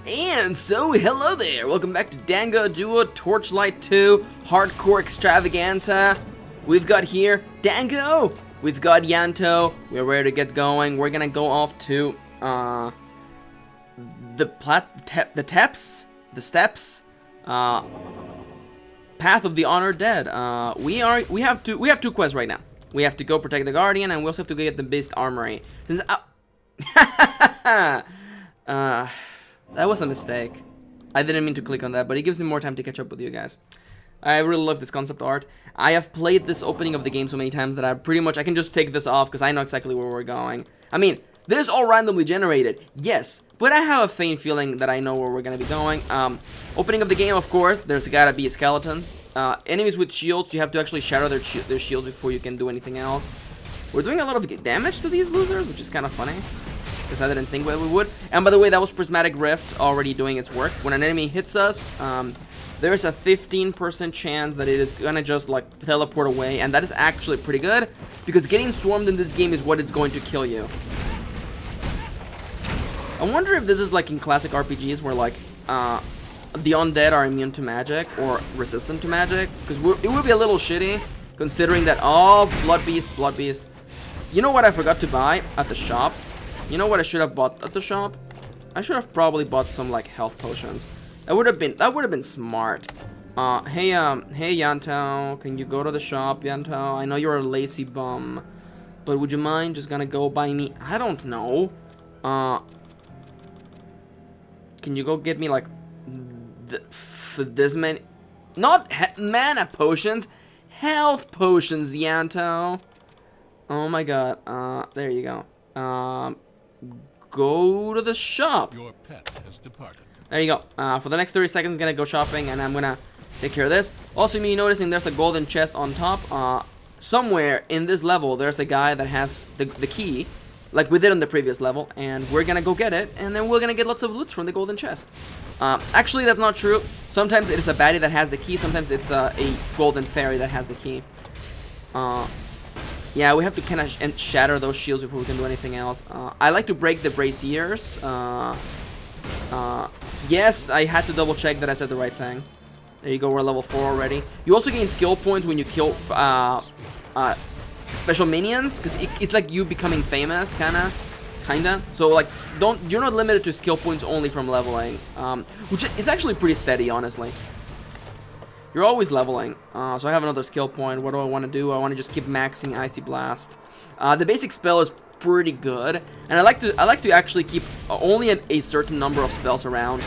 And so, hello there! Welcome back to Dango Duo Torchlight 2 Hardcore Extravaganza. We've got here Dango, we've got Yanto, we're ready to get going. We're gonna go off to the steps, Path of the Honored Dead. We have two quests right now. We have to go protect the Guardian, and we also have to go get the Beast Armory. Since that was a mistake. I didn't mean to click on that, but it gives me more time to catch up with you guys. I really love this concept art. I have played this opening of the game so many times that I can just take this off because I know exactly where we're going. I mean, this is all randomly generated, yes, but I have a faint feeling that I know where we're gonna be going. Opening of the game, of course, there's gotta be a skeleton. Enemies with shields, you have to actually shatter their shields before you can do anything else. We're doing a lot of damage to these losers, which is kind of funny, because I didn't think that we would. And by the way, that was Prismatic Rift already doing its work. When an enemy hits us, there's a 15% chance that it is gonna just like teleport away, and that is actually pretty good, because getting swarmed in this game is what is going to kill you. I wonder if this is like in classic RPGs where like the undead are immune to magic or resistant to magic, because it would be a little shitty considering that. Oh, blood beast. You know what I forgot to buy at the shop? You know what I should have bought at the shop? I should have probably bought some like health potions. That would have been smart. Hey Yanto, can you go to the shop, Yanto? I know you're a lazy bum, but would you mind just gonna go buy me? I don't know. Can you go get me like this many? Not mana potions, health potions, Yanto. Oh my god. There you go. Go to the shop. Your pet has departed. There you go. For the next 30 seconds, gonna go shopping, and I'm gonna take care of this. Also, me noticing there's a golden chest on top. Somewhere in this level, there's a guy that has the key, like we did on the previous level, and we're gonna go get it, and then we're gonna get lots of loot from the golden chest. Actually, that's not true. Sometimes it is a baddie that has the key. Sometimes it's a golden fairy that has the key. Yeah, we have to kind of shatter those shields before we can do anything else. I like to break the braziers. Yes, I had to double check that I said the right thing. There you go, we're level 4 already. You also gain skill points when you kill special minions, because it's like you becoming famous, kinda. So like, you're not limited to skill points only from leveling, which is actually pretty steady, honestly. You're always leveling. So I have another skill point. What do I want to do? I want to just keep maxing Icy Blast. The basic spell is pretty good, and I like to actually keep only a certain number of spells around.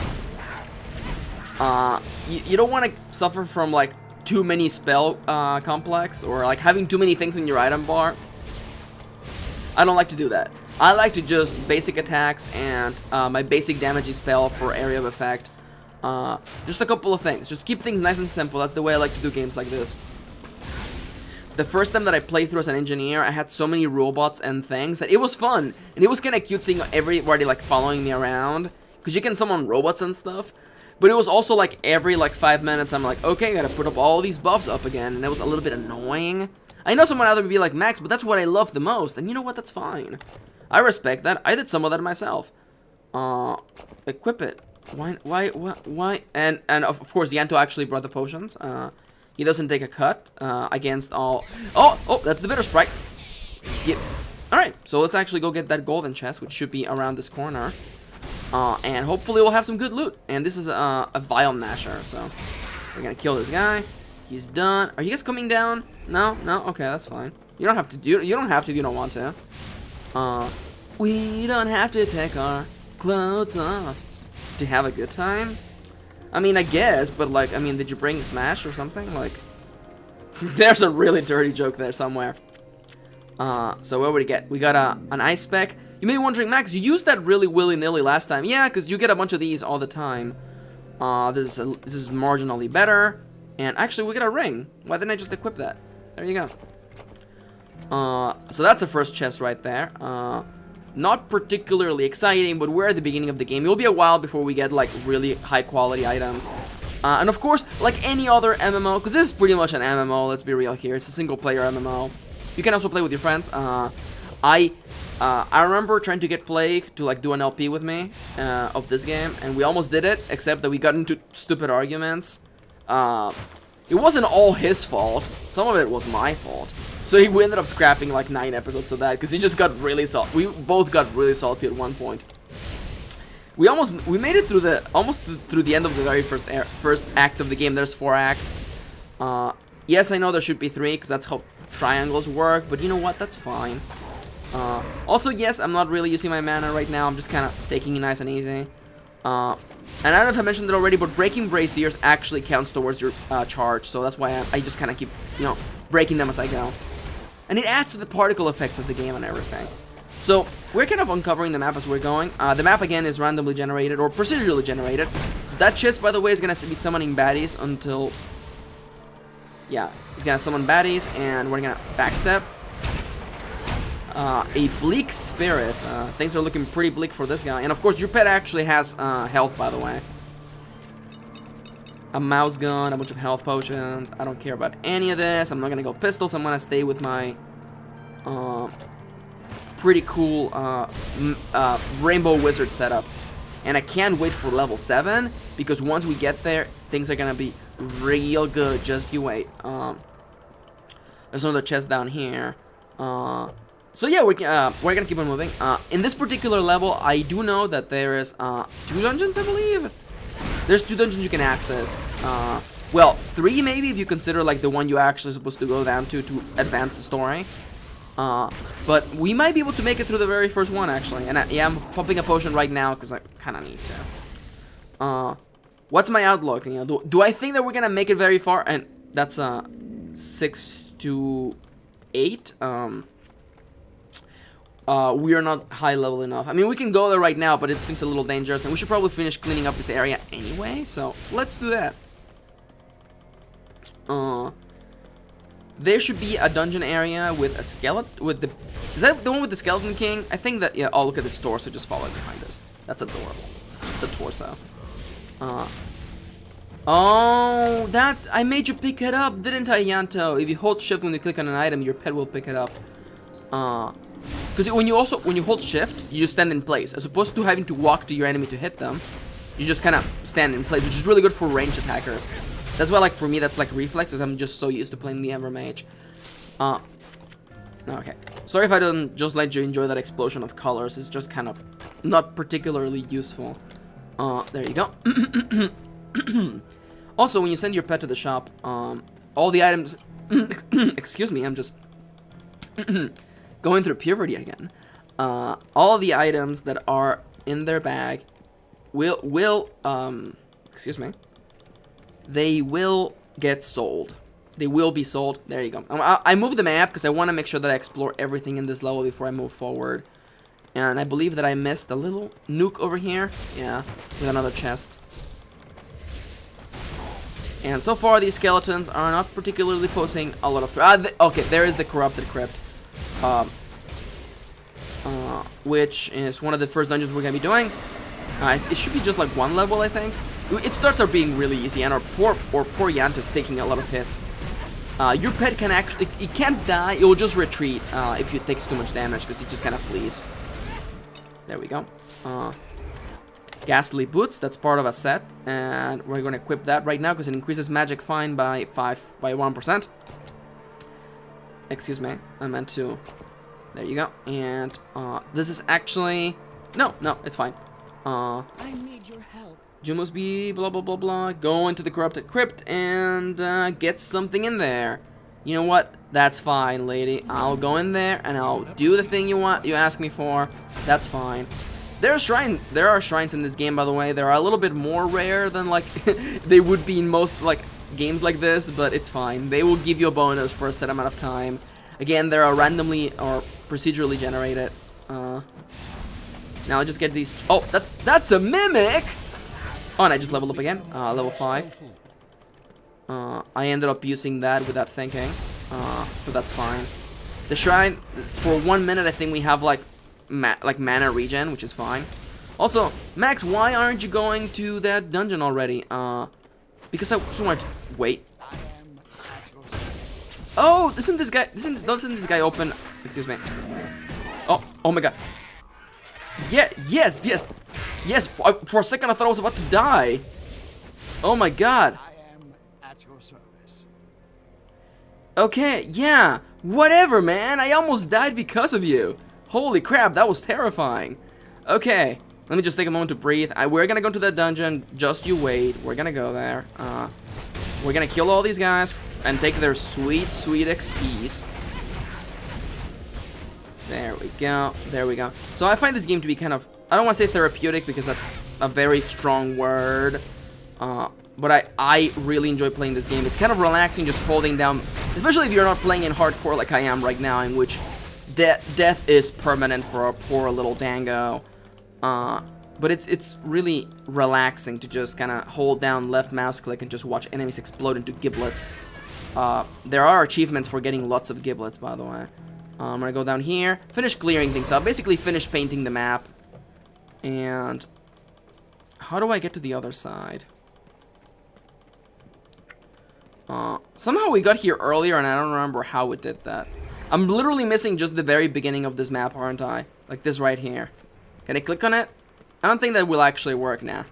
You don't want to suffer from like too many spell complex, or like having too many things in your item bar. I don't like to do that. I like to just basic attacks and my basic damaging spell for area of effect. Just a couple of things. Just keep things nice and simple. That's the way I like to do games like this. The first time that I played through as an engineer, I had so many robots and things that it was fun. And it was kind of cute seeing everybody like following me around, because you can summon robots and stuff. But it was also like every like 5 minutes I'm like, okay, I gotta put up all these buffs up again. And it was a little bit annoying. I know someone out there would be like, Max, but that's what I love the most. And you know what? That's fine. I respect that. I did some of that myself. Equip it. Why? And of course, Yanto actually brought the potions. He doesn't take a cut against all. Oh, that's the bitter sprite. Yeah. All right, so let's actually go get that golden chest, which should be around this corner, and hopefully we'll have some good loot. And this is a Vile Masher, so we're gonna kill this guy. He's done. Are you guys coming down? No. Okay, that's fine. You don't have to. You don't have to if you don't want to. We don't have to take our clothes off to have a good time. I mean, I guess, but like, I mean, did you bring Smash or something? Like, there's a really dirty joke there somewhere. So what would we get? We got an ice spec. You may be wondering, Max, you used that really willy-nilly last time. Yeah, because you get a bunch of these all the time. This is marginally better. And actually, we get a ring. Why didn't I just equip that? There you go. So that's the first chest right there. Not particularly exciting, but we're at the beginning of the game. It'll be a while before we get like really high quality items. And of course, like any other MMO, because this is pretty much an MMO, let's be real here. It's a single player MMO. You can also play with your friends. I remember trying to get Plague to like do an LP with me of this game, and we almost did it, except that we got into stupid arguments. It wasn't all his fault. Some of it was my fault. So we ended up scrapping like 9 episodes of that because he just got really salty. We both got really salty at one point. We made it through almost through the end of the very first act of the game. There's 4 acts. Yes, I know there should be 3 because that's how triangles work, but you know what? That's fine. Also, yes, I'm not really using my mana right now. I'm just kind of taking it nice and easy. And I don't know if I mentioned it already, but breaking braziers actually counts towards your charge, so that's why I just kind of keep, you know, breaking them as I go. And it adds to the particle effects of the game and everything. So, we're kind of uncovering the map as we're going. The map, again, is randomly generated, or procedurally generated. That chest, by the way, is going to be summoning baddies until... Yeah, he's going to summon baddies, and we're going to backstep. A bleak spirit. Things are looking pretty bleak for this guy. And of course, your pet actually has health, by the way. A mouse gun, a bunch of health potions. I don't care about any of this. I'm not gonna go pistols. I'm gonna stay with my pretty cool rainbow wizard setup. And I can't wait for level 7, because once we get there, things are gonna be real good. Just you wait. There's another chest down here. So yeah, we're gonna keep on moving. In this particular level, I do know that there is 2 dungeons, I believe. There's 2 dungeons you can access. Well, 3 maybe if you consider like the one you're actually supposed to go down to advance the story. But we might be able to make it through the very first one actually. And yeah, I'm pumping a potion right now because I kind of need to. What's my outlook? You know, do I think that we're gonna make it very far? And that's 6 to 8. We are not high level enough. I mean, we can go there right now, but it seems a little dangerous, and we should probably finish cleaning up this area anyway, so let's do that. There should be a dungeon area with a skeleton, is that the one with the skeleton king? I think that, yeah, oh, look at this torso just falling behind us. That's adorable. Just the torso. Oh, I made you pick it up, didn't I, Yanto? If you hold shift when you click on an item, your pet will pick it up. Because when you hold shift, you just stand in place. As opposed to having to walk to your enemy to hit them, you just kind of stand in place, which is really good for ranged attackers. That's why, like, for me, that's like reflexes. I'm just so used to playing the Ember Mage. Okay. Sorry if I didn't just let you enjoy that explosion of colors. It's just kind of not particularly useful. There you go. Also, when you send your pet to the shop, all the items... Excuse me, I'm just... going through puberty again. All the items that are in their bag will excuse me, they will get sold. They will be sold. There you go. I moved the map because I want to make sure that I explore everything in this level before I move forward. And I believe that I missed a little nuke over here. Yeah, with another chest. And so far, these skeletons are not particularly posing a lot of threat. Okay, there is the corrupted crypt. Which is one of the first dungeons we're gonna be doing. It should be just like 1 level, I think. It starts out being really easy, and our poor Yanto's taking a lot of hits. Your pet can actually, it can't die, it will just retreat if it takes too much damage, because it just kind of flees. There we go. Ghastly Boots, that's part of a set, and we're gonna equip that right now, because it increases magic fine by 1%. Excuse me, I meant to... There you go. And this is actually... No, it's fine. I need your help. You must be blah blah blah blah. Go into the corrupted crypt and get something in there. You know what? That's fine, lady. I'll go in there and I'll do the thing you ask me for. That's fine. There are shrines in this game, by the way. They're a little bit more rare than like they would be in most like games like this, but it's fine. They will give you a bonus for a set amount of time. Again, they are randomly or procedurally generated. Now I'll just get these. Oh, that's a mimic. Oh, and I just leveled up again. Level 5. I ended up using that without thinking. But that's fine. The shrine, for 1 minute, I think we have like mana regen, which is fine. Also, Max, why aren't you going to that dungeon already? Because I just wanted to wait. Oh, doesn't this guy open? Excuse me. Oh my god. Yeah, yes. For a second I thought I was about to die. Oh my god. I am at your service. Okay, yeah. Whatever, man. I almost died because of you. Holy crap, that was terrifying. Okay, let me just take a moment to breathe. We're gonna go to that dungeon. Just you wait. We're gonna go there. We're gonna kill all these guys and take their sweet XPs. There we go. There we go. So I find this game to be kind of, I don't want to say therapeutic because that's a very strong word. But I really enjoy playing this game. It's kind of relaxing just holding down, especially if you're not playing in hardcore like I am right now, in which death is permanent for a poor little Dango. But it's really relaxing to just kind of hold down left mouse click and just watch enemies explode into giblets. There are achievements for getting lots of giblets, by the way. I'm gonna go down here, finish clearing things up, basically finish painting the map. And how do I get to the other side? Somehow we got here earlier and I don't remember how we did that. I'm literally missing just the very beginning of this map, aren't I? Like this right here. Can I click on it? I don't think that will actually work now.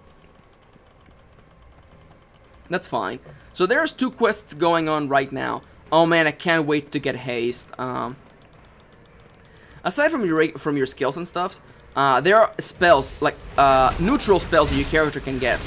That's fine. So there's 2 quests going on right now. Oh man, I can't wait to get haste. Aside from your skills and stuffs, there are spells, like neutral spells that your character can get.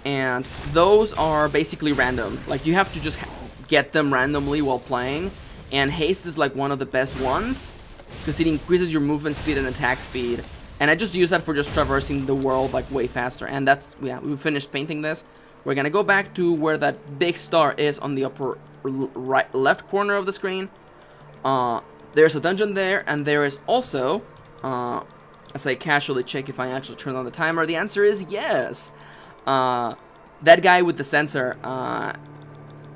And those are basically random. Like you have to just get them randomly while playing. And haste is like one of the best ones, because it increases your movement speed and attack speed. And I just use that for just traversing the world like way faster. And that's, yeah, we finished painting this. We're gonna go back to where that big star is on the upper left corner of the screen. There's a dungeon there, and there is also, as I casually check if I actually turn on the timer, the answer is yes. That guy with the sensor,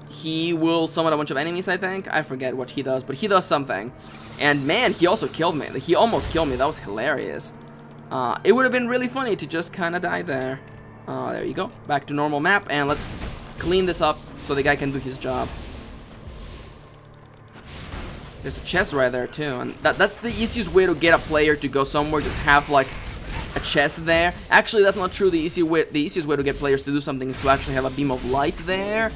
he will summon a bunch of enemies, I think. I forget what he does, but he does something. And man, he also killed me. He almost killed me. That was hilarious. It would have been really funny to just kind of die there. There you go. Back to normal map, and let's clean this up so the guy can do his job. There's a chest right there too, and that's the easiest way to get a player to go somewhere. Just have like a chest there. Actually, that's not true. The easiest way to get players to do something is to actually have a beam of light there.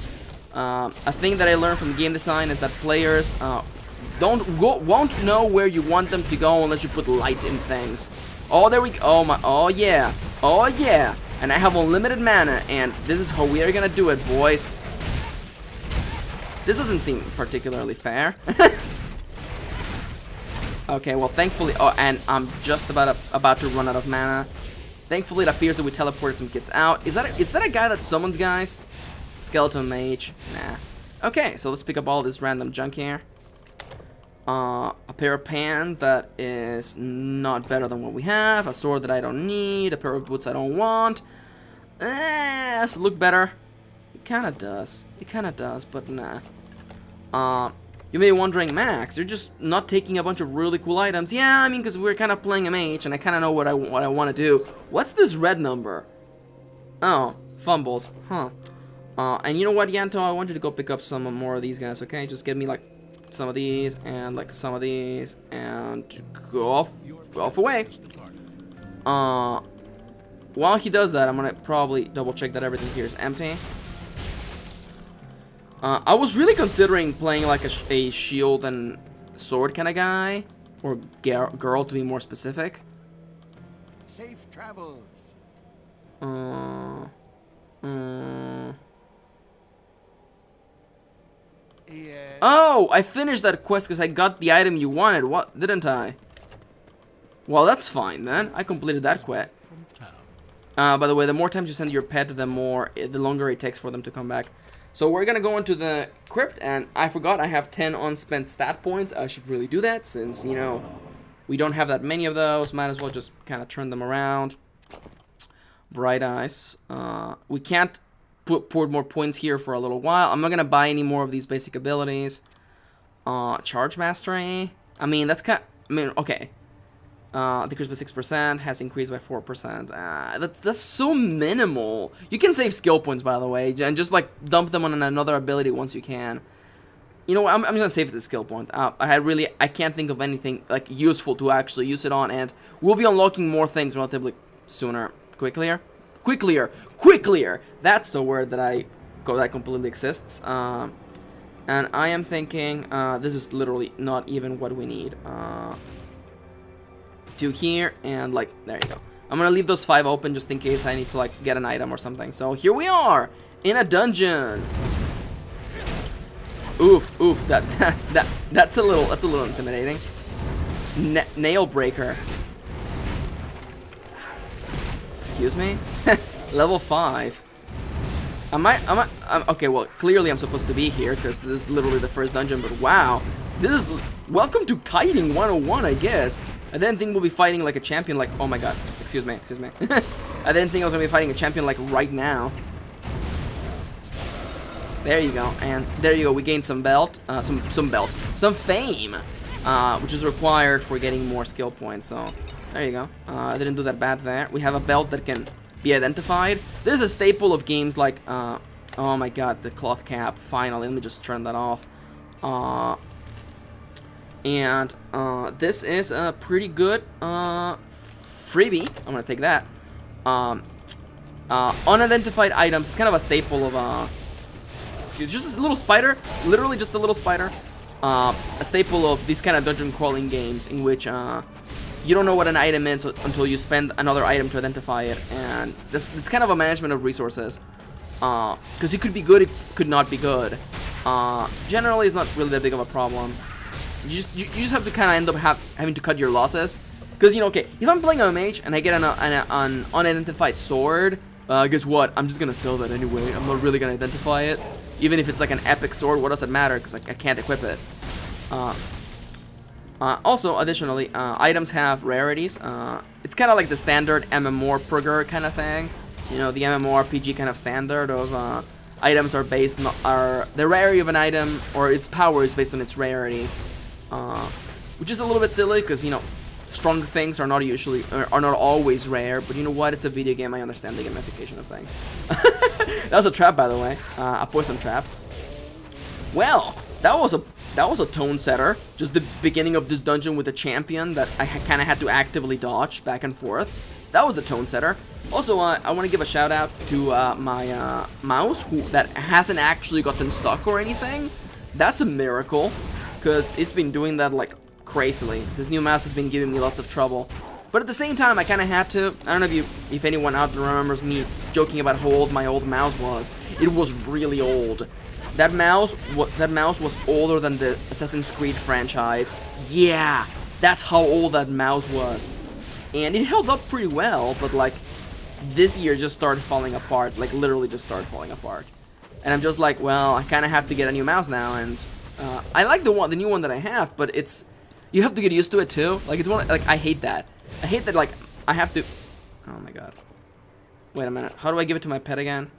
A thing that I learned from the game design is that players won't know where you want them to go unless you put light in things. Oh, there we go. Oh yeah. And I have unlimited mana, and this is how we are gonna do it, boys. This doesn't seem particularly fair. Okay, well, thankfully, oh, and I'm just about to run out of mana. Thankfully, it appears that we teleported some kids out. Is that a guy that summons guys? Skeleton mage? Nah. Okay, so let's pick up all this random junk here. A pair of pants that is not better than what we have. A sword that I don't need. A pair of boots I don't want. Does it look better? It kind of does. It kind of does, but nah. You may be wondering, Max, you're just not taking a bunch of really cool items. Yeah, I mean, because we're kind of playing a mage, and I kind of know what I want to do. What's this red number? Oh, fumbles. Huh. And you know what, Yanto? I want you to go pick up some more of these guys, okay? Just give me, like, some of these, and, like, some of these, and go off away. While he does that, I'm gonna probably double-check that everything here is empty. I was really considering playing like a shield and sword kind of guy, or girl to be more specific. Safe travels. Yes. Oh, I finished that quest because I got the item you wanted. What, didn't I? Well, that's fine then. I completed that quest. By the way, the more times you send your pet, the longer it takes for them to come back. So we're gonna go into the crypt, and I forgot I have 10 unspent stat points. I should really do that since, you know, we don't have that many of those. Might as well just kind of turn them around. Bright eyes. We can't put more points here for a little while. I'm not gonna buy any more of these basic abilities. Charge mastery. I mean, that's kind. I mean, okay. Decreased by 6%, has increased by 4%. That's so minimal. You can save skill points, by the way, and just like dump them on another ability once you can. You know what? I'm gonna save this skill point. I can't think of anything like useful to actually use it on, and we'll be unlocking more things relatively sooner. Quicklier. That's a word that completely exists. And I am thinking this is literally not even what we need. To here and like there you go. I'm gonna leave those 5 open just in case I need to like get an item or something. So here we are in a dungeon. Oof, that's a little intimidating. Nail breaker. Excuse me. Level 5. Okay, well, clearly I'm supposed to be here because this is literally the first dungeon, but wow. This is welcome to kiting 101, I guess. I didn't think we'll be fighting like a champion like, oh my god. Excuse me. I didn't think I was going to be fighting a champion like right now. There you go, and there you go. We gained some some fame, which is required for getting more skill points. So there you go. I didn't do that bad there. We have a belt that can be identified. This is a staple of games like, oh my god, the cloth cap. Finally, let me just turn that off. And this is a pretty good freebie. I'm gonna take that. Unidentified items. It's kind of a staple of it's just a little spider, literally just a little spider. A staple of these kind of dungeon crawling games in which you don't know what an item is until you spend another item to identify it, and it's kind of a management of resources. Because it could be good, it could not be good. Generally, it's not really that big of a problem. You just have to kind of end up having to cut your losses. Because, you know, okay, if I'm playing a mage and I get an unidentified sword, guess what? I'm just gonna sell that anyway. I'm not really gonna identify it. Even if it's like an epic sword, what does it matter? Because like, I can't equip it. Also, additionally, items have rarities. It's kind of like the standard MMORPG kind of thing. You know, the MMORPG kind of standard of items are based on the rarity of an item, or its power is based on its rarity. Which is a little bit silly because, you know, strong things are not always rare, but you know what? It's a video game. I understand the gamification of things. That was a trap, by the way, a poison trap. Well, that was a tone setter. Just the beginning of this dungeon with a champion that I kind of had to actively dodge back and forth. That was a tone setter. Also, I want to give a shout out to my mouse that hasn't actually gotten stuck or anything. That's a miracle, because it's been doing that like crazily. This new mouse has been giving me lots of trouble. But at the same time, I kind of had to. I don't know if anyone out there remembers me joking about how old my old mouse was. It was really old. That mouse was older than the Assassin's Creed franchise. Yeah, that's how old that mouse was. And it held up pretty well, but like this year just started falling apart. Like literally just started falling apart. And I'm just like, well, I kind of have to get a new mouse now. And I like the new one that I have, but you have to get used to it too. Like it's one, like I hate that. I hate that, like, I have to... Oh my god. Wait a minute. How do I give it to my pet again?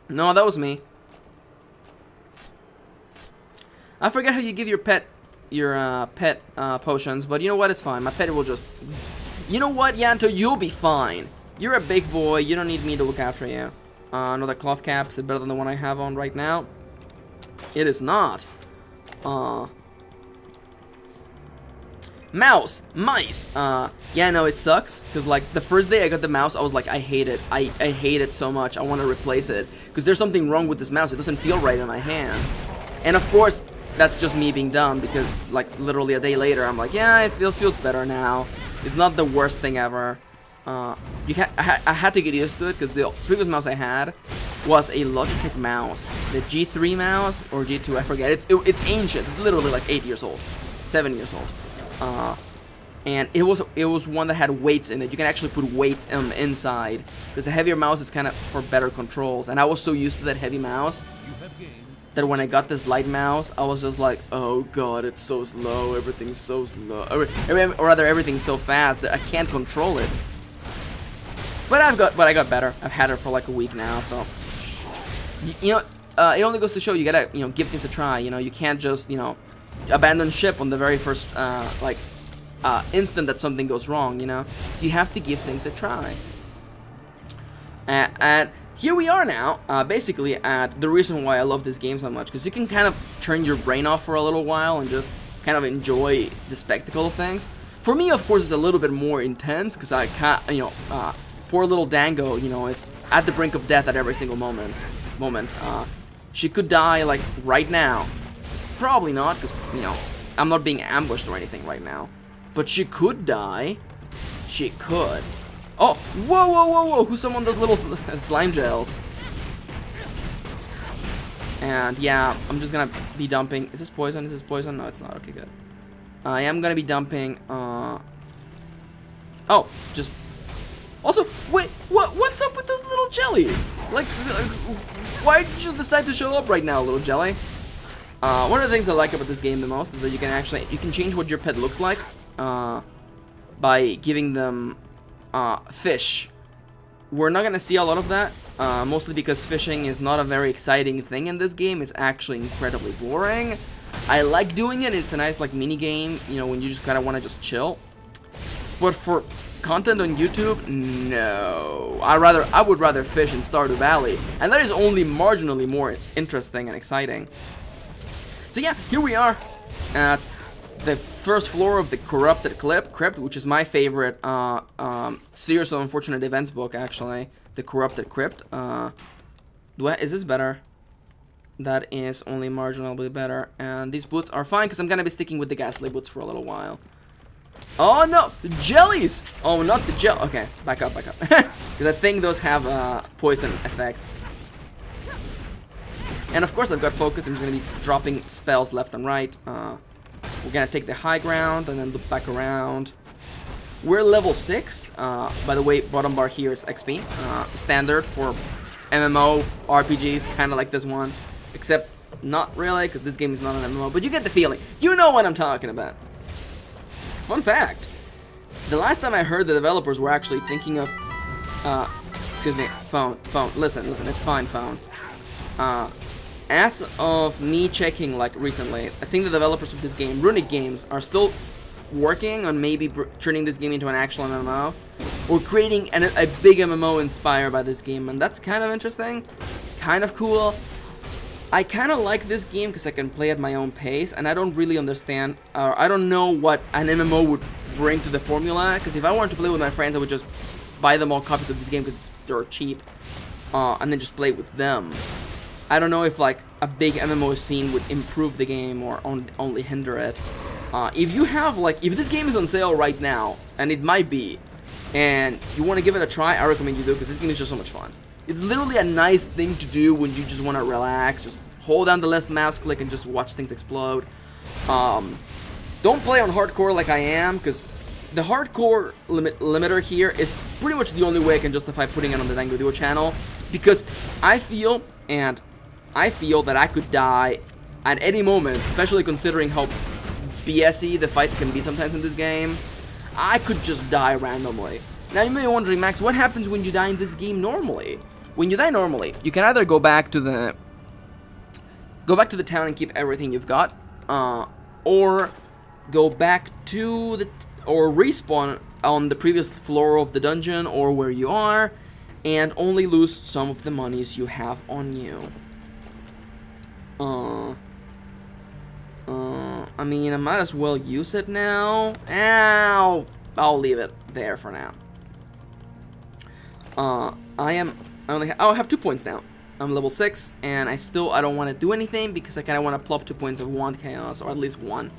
No, that was me. I forget how you give your pet potions, but you know what? It's fine. My pet will just... You know what, Yanto? You'll be fine. You're a big boy. You don't need me to look after you. Another cloth cap. Is it better than the one I have on right now? It is not. Mice. Yeah, no, it sucks. Because, like, the first day I got the mouse, I was like, I hate it. I hate it so much. I want to replace it. Because there's something wrong with this mouse. It doesn't feel right in my hand. And, of course, that's just me being dumb. Because, like, literally a day later, I'm like, yeah, it feels better now. It's not the worst thing ever. I had to get used to it. Because the previous mouse I had was a Logitech mouse. The G3 mouse, or G2, I forget. It's ancient. It's literally, like, 8 years old. 7 years old. And it was one that had weights in it. You can actually put weights on the inside, because a heavier mouse is kind of for better controls. And I was so used to that heavy mouse that when I got this light mouse, I was just like, oh god, it's so slow. Everything's so slow, or rather, everything's so fast that I can't control it. But I got better. I've had it for like a week now, so you know, it only goes to show you gotta give things a try. You know, you can't just abandon ship on the very first instant that something goes wrong. You know, you have to give things a try. And here we are now, basically at the reason why I love this game so much, because you can kind of turn your brain off for a little while and just kind of enjoy the spectacle of things. For me, of course, it's a little bit more intense, because I can't, poor little Dango, is at the brink of death at every single moment. She could die, like, right now. Probably not, because, I'm not being ambushed or anything right now. But she could die. She could. Oh, whoa, who summoned those little slime gels? And yeah, I'm just gonna be dumping. Is this poison? Is this poison? No, it's not. Okay, good. I am gonna be dumping, oh, just... Also, wait, what's up with those little jellies? Like, why did you just decide to show up right now, little jelly? One of the things I like about this game the most is that you can change what your pet looks like, by giving them fish. We're not gonna see a lot of that, mostly because fishing is not a very exciting thing in this game. It's actually incredibly boring. I like doing it. It's a nice like mini game, when you just kind of want to just chill. But for content on YouTube, no. I would rather fish in Stardew Valley, and that is only marginally more interesting and exciting. So yeah, here we are at the first floor of the Corrupted Crypt, which is my favorite Series of Unfortunate Events book, actually. The Corrupted Crypt. Is this better? That is only marginally better. And these boots are fine, because I'm going to be sticking with the Ghastly boots for a little while. Oh no! The jellies! Oh, not the gel. Okay, back up. Because I think those have poison effects. And of course I've got focus. I'm just going to be dropping spells left and right. We're going to take the high ground and then loop back around. We're level 6. By the way, bottom bar here is XP. Standard for MMO RPGs, kind of like this one. Except not really, because this game is not an MMO. But you get the feeling. You know what I'm talking about. Fun fact. The last time I heard the developers were actually thinking of... excuse me, phone. Listen, it's fine, phone. As of me checking, like, recently, I think the developers of this game, Runic Games, are still working on maybe turning this game into an actual MMO, or creating a big MMO inspired by this game, and that's kind of interesting, kind of cool. I kind of like this game because I can play at my own pace, and I don't really understand, or I don't know what an MMO would bring to the formula, because if I wanted to play with my friends, I would just buy them all copies of this game because they're cheap, and then just play with them. I don't know if like a big MMO scene would improve the game or only hinder it. If you have like, if this game is on sale right now, and it might be, and you want to give it a try, I recommend you do, because this game is just so much fun. It's literally a nice thing to do when you just want to relax. Just hold down the left mouse click and just watch things explode. Don't play on hardcore like I am, because the hardcore limiter here is pretty much the only way I can justify putting it on the Dango Duo channel, because I feel that I could die at any moment, especially considering how BSy the fights can be sometimes in this game. I could just die randomly. Now you may be wondering, Max, what happens when you die in this game normally? When you die normally, you can either go back to the town and keep everything you've got, or go back to or respawn on the previous floor of the dungeon or where you are, and only lose some of the monies you have on you. I mean, I might as well use it now. Ow! I'll leave it there for now. I have 2 points now. I'm level 6, and I don't want to do anything because I kind of want to plop 2 points of Wand Chaos, or at least 1.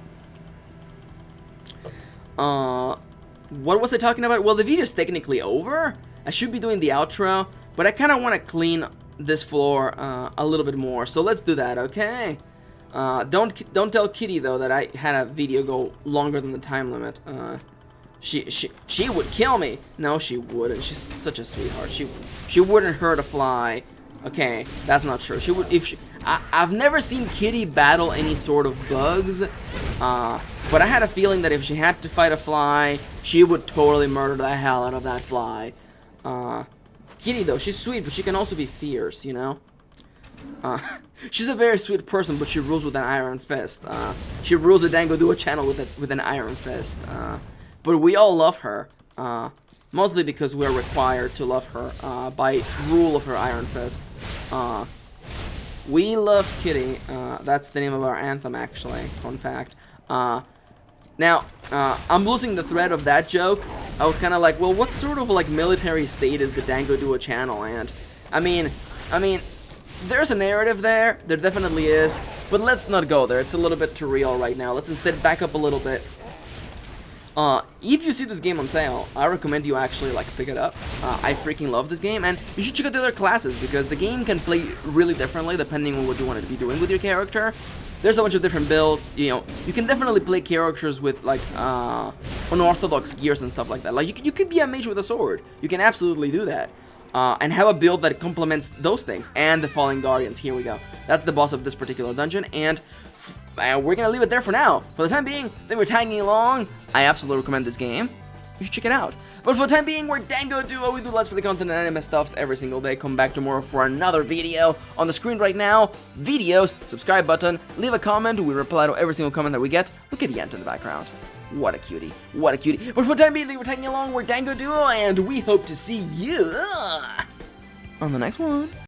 What was I talking about? Well, the video's technically over. I should be doing the outro, but I kind of want to clean this floor a little bit more. So let's do that, okay? Don't tell Kitty though that I had a video go longer than the time limit. She would kill me. No, she wouldn't. She's such a sweetheart. She wouldn't hurt a fly. Okay, that's not true. She would if I've never seen Kitty battle any sort of bugs. But I had a feeling that if she had to fight a fly, she would totally murder the hell out of that fly. Kitty though, she's sweet, but she can also be fierce, you know? She's a very sweet person, but she rules with an iron fist. She rules the Dango Duo channel with an iron fist. But we all love her. Mostly because we're required to love her by rule of her Iron Fist. We love Kitty. That's the name of our anthem, actually. Fun fact. Now, I'm losing the thread of that joke. I was kind of like, well, what sort of like military state is the Dango Duo channel? And I mean, there's a narrative there. There definitely is. But let's not go there. It's a little bit too real right now. Let's instead back up a little bit. If you see this game on sale, I recommend you actually like pick it up. I freaking love this game, and you should check out the other classes because the game can play really differently depending on what you want to be doing with your character. There's a bunch of different builds. You know, you can definitely play characters with like unorthodox gears and stuff like that. Like you could be a mage with a sword. You can absolutely do that. And have a build that complements those things. And the Fallen Guardians, here we go. That's the boss of this particular dungeon, and we're gonna leave it there for now. For the time being, they were tagging along. I absolutely recommend this game. You should check it out. But for the time being, we're Dango Duo. We do Let's Play content and anime stuffs every single day. Come back tomorrow for another video. On the screen right now, videos, subscribe button, leave a comment. We reply to every single comment that we get. Look at Yent in the background. What a cutie. What a cutie. But for the time being, they were tagging along. We're Dango Duo, and we hope to see you on the next one.